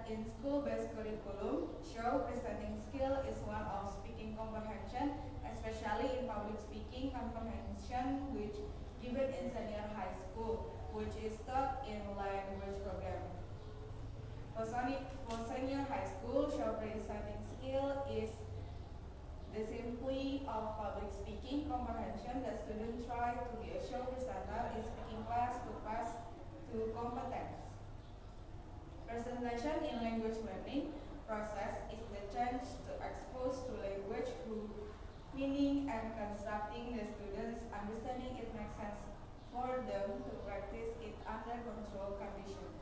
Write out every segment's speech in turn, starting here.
that in school-based curriculum, show presenting skill is one of speaking comprehension, especially in public speaking comprehension, which given in senior high school, which is taught in language program. For senior high school, show presenting skill is the simply of public speaking comprehension. The student try to be a show presenter in speaking class to pass to competence. Presentation in language learning process is the chance to expose to language through meaning and constructing the students' understanding. It makes sense for them to practice it under controlled conditions.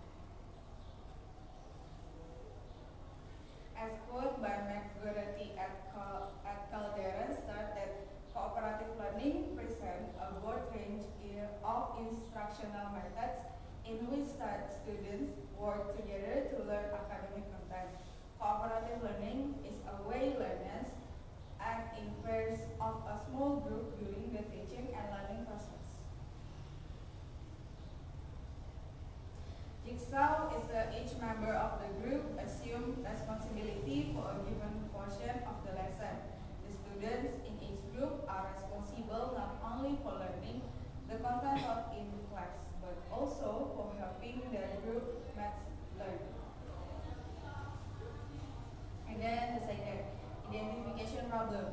As quote by McGorty at Calderon stated that cooperative learning presents a broad range of instructional methods in which students work together to learn academic content. Cooperative learning is a way learners act in pairs of a small group during the teaching and learning process. Jigsaw is each member of the group assumes responsibility for a given portion of the lesson. The students in each group are responsible not only for learning the content taught in class, but also for helping their group mates learn. And then the second, identification problem.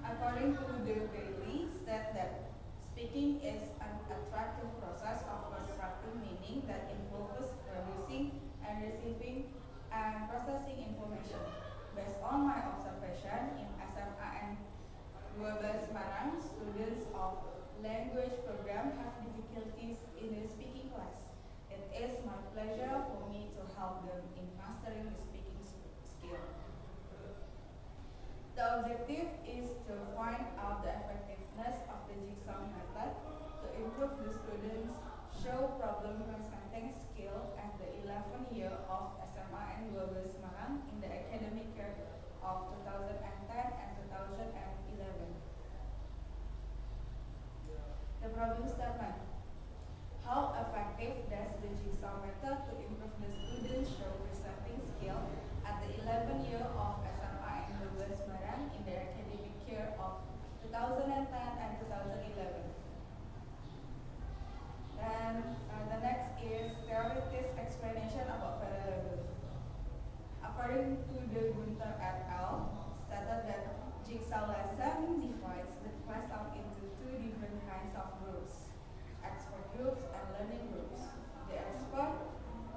According to the Bailey, state that speaking is an attractive process of constructing meaning that involves producing and receiving and processing information. Based on my observation in SMA and 12 Semarang, students of language program have difficulties in the speaking class. It is my pleasure for me to help them in mastering the speaking skill. The objective is to find out the effectiveness of the jigsaw method to improve the students' show problem presenting skill at the 11th year of SMA and 12 Semarang in the academic year of 2010 and 2011. The problem statement. How effective does the jigsaw method to improve the students' show presenting skill at the 11th year of SMA and 12 Semarang in the academic year of 2010 and 2011? Then the next is theoretic explanation about variability. According to the Gunter et al., stated that jigsaw lesson divides the class up into two different kinds of groups, expert groups and learning groups. The expert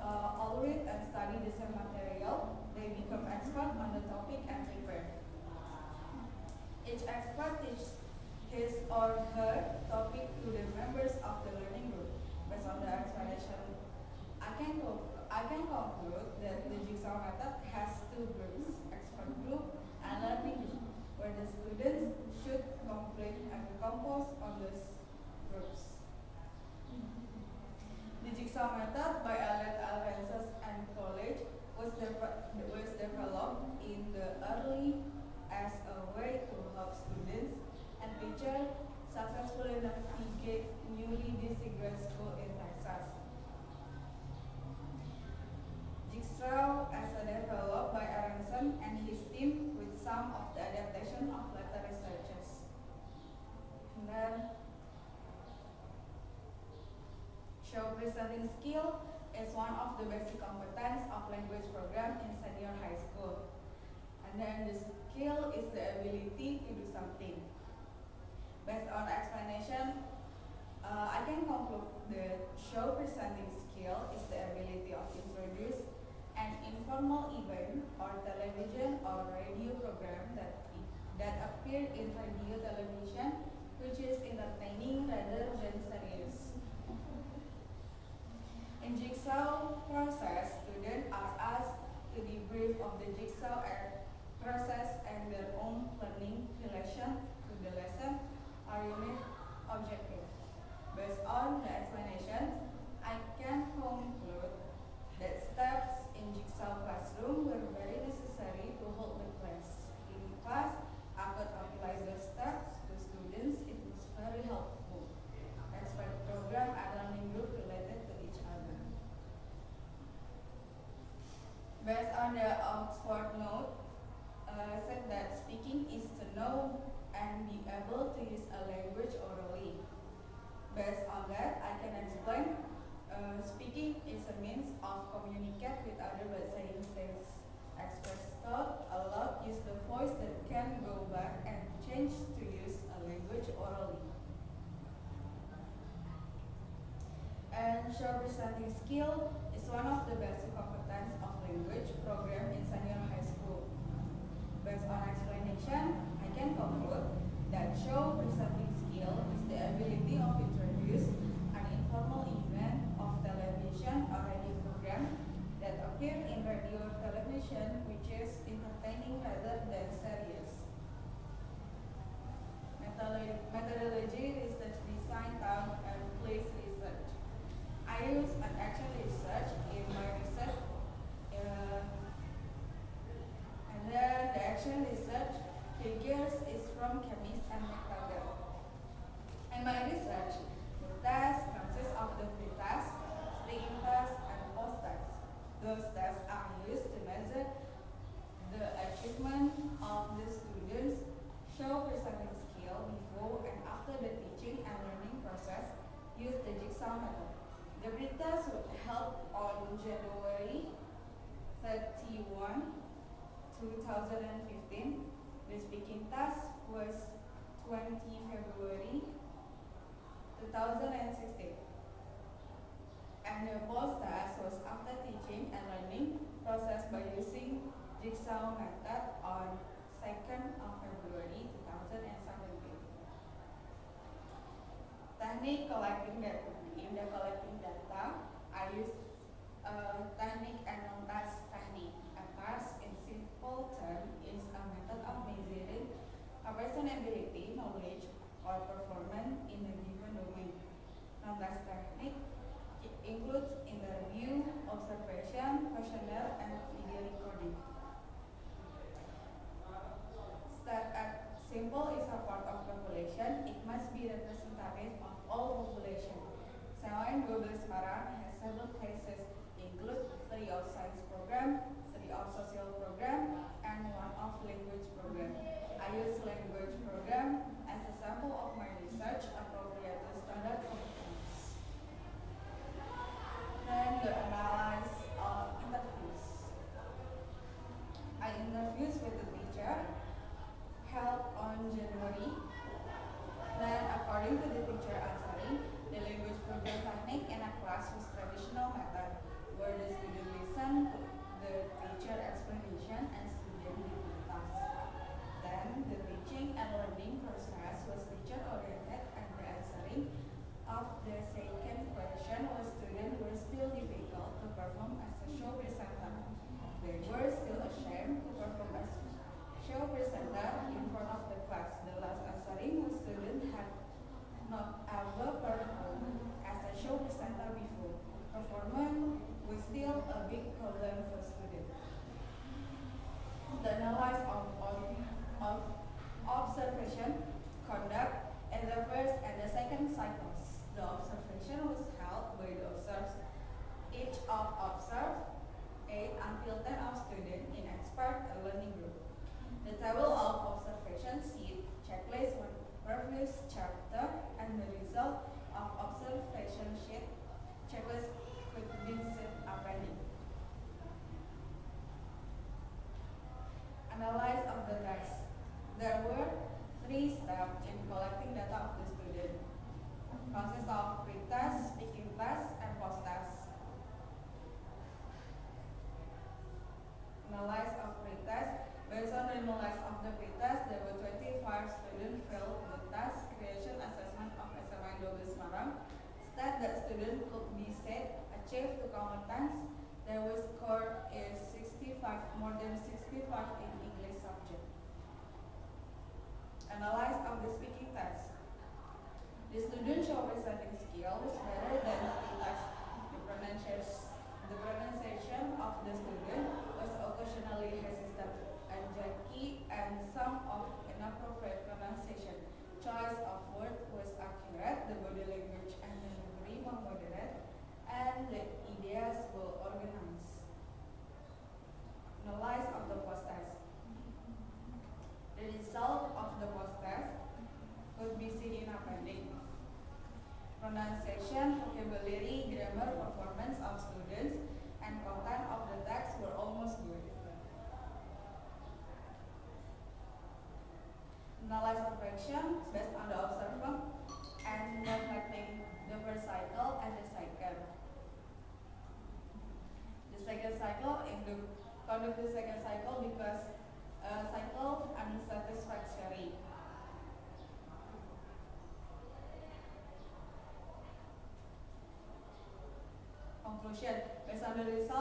all read and study the same material. They become expert on the topic and prepare. Each expert teaches his or her topic to the members of the learning group. Based on the explanation, I can conclude that the jigsaw method has two groups, expert group and learning group, where the students should complete and compose on these groups. The jigsaw method by Allenses and College was developed in the early as a way to help students and teachers successfully navigate newly distributed school in Texas. Jigsaw as developed by Aronson and his team with some of the adaptation of later researchers. And then show presenting skill is one of the basic competence of language program in senior high school. And then the skill is the ability to do something. Based on explanation, I can conclude the show presenting skill is the ability of introduce an informal event or television or radio program that appear in radio television, which is entertaining rather than serious. In jigsaw process, students are asked to debrief of the jigsaw process and their own learning relation to the lesson or unit objective. Based on the explanation, I can conclude that steps in jigsaw classroom were very necessary to hold the class. In class, I could apply the steps to students. It was very helpful. Expert program and learning group related to each other. and be able to use a language orally. Based on that, I can explain speaking is a means of communicate with other but saying things. Express thought aloud use the voice that can go back and change to use a language orally. And show presenting skill is one of the basic competence of language program in senior high school. Based on explanation, I can conclude that show presenting skill is the ability of introduce an informal event of television or radio program that appear in radio or television which is entertaining rather than serious. Methodology research design term and place research. I use an action research in my research and then the action research figures is from chemist and method. In my research, the task consists of the pre-task, speaking task, and post-task. Those tasks are used to measure the achievement of the students, show presenting skill before and after the teaching and learning process, use the jigsaw method. The pre-task was held on January 31, 2015. The speaking task was 20 February 2016. And the post task was after teaching and learning process by using jigsaw method on 2nd of February 2017. Technique collecting data. In the collecting data, I use technique and non-task technique. A task in simple term is a method of measuring a person's ability, knowledge, or performance in a given domain. Non-task technique includes interview, observation, questionnaire, and video recording. Stat at simple is a part of population. It must be representative of all population. Selain 12 Semarang has several classes, include 3 of science program, 3 of social program, and 1 of language program. I use language program as a sample of my research appropriate to standard competence. Then the analysis of interviews. I interviews with the teacher held on January. Then according to the teacher answering, the language program technique in a class with traditional method, where the student listen to the teacher explanation and student do the task. Then the teaching and learning process was teacher oriented and the answering of the second question was students were still difficult to perform as a show presenter. They were still ashamed to perform as show presenter in front of the class. The last answering was student had not ever performed as a show presenter before. Performance was still a big problem for students. The analysis of observation, conduct, and the first and the second cycles. The observation was held by the observers. Each of observed 8 until 10 of students in expert and learning group. The table of observation sheet, checklist for previous chapter, and the result of observation sheet, checklist could be seen appended. Analysis of the text. There were 3 steps in collecting data of the student. Consists of pre-test, speaking test, and post-test. Analysis of pre-test. Based on the analysis of the pre-test, there were 25 students failed the task creation assessment of SMA 12 Semarang. Stat that student could be said achieve the competence. Their score is 65, more than 65 in English subject. Analysis of the speaking test. The student show presenting skills better than the test. The pronunciation of the student was occasionally hesitant and jerky and some of inappropriate pronunciation. Choice of word was accurate, the body language and delivery were moderate, and the ideas were organized. Analysis of the post-test. The result of the post-test, reflection based on the observation and reflecting the first cycle and the second. The second cycle conduct the second cycle because cycle unsatisfactory. Conclusion: based on the result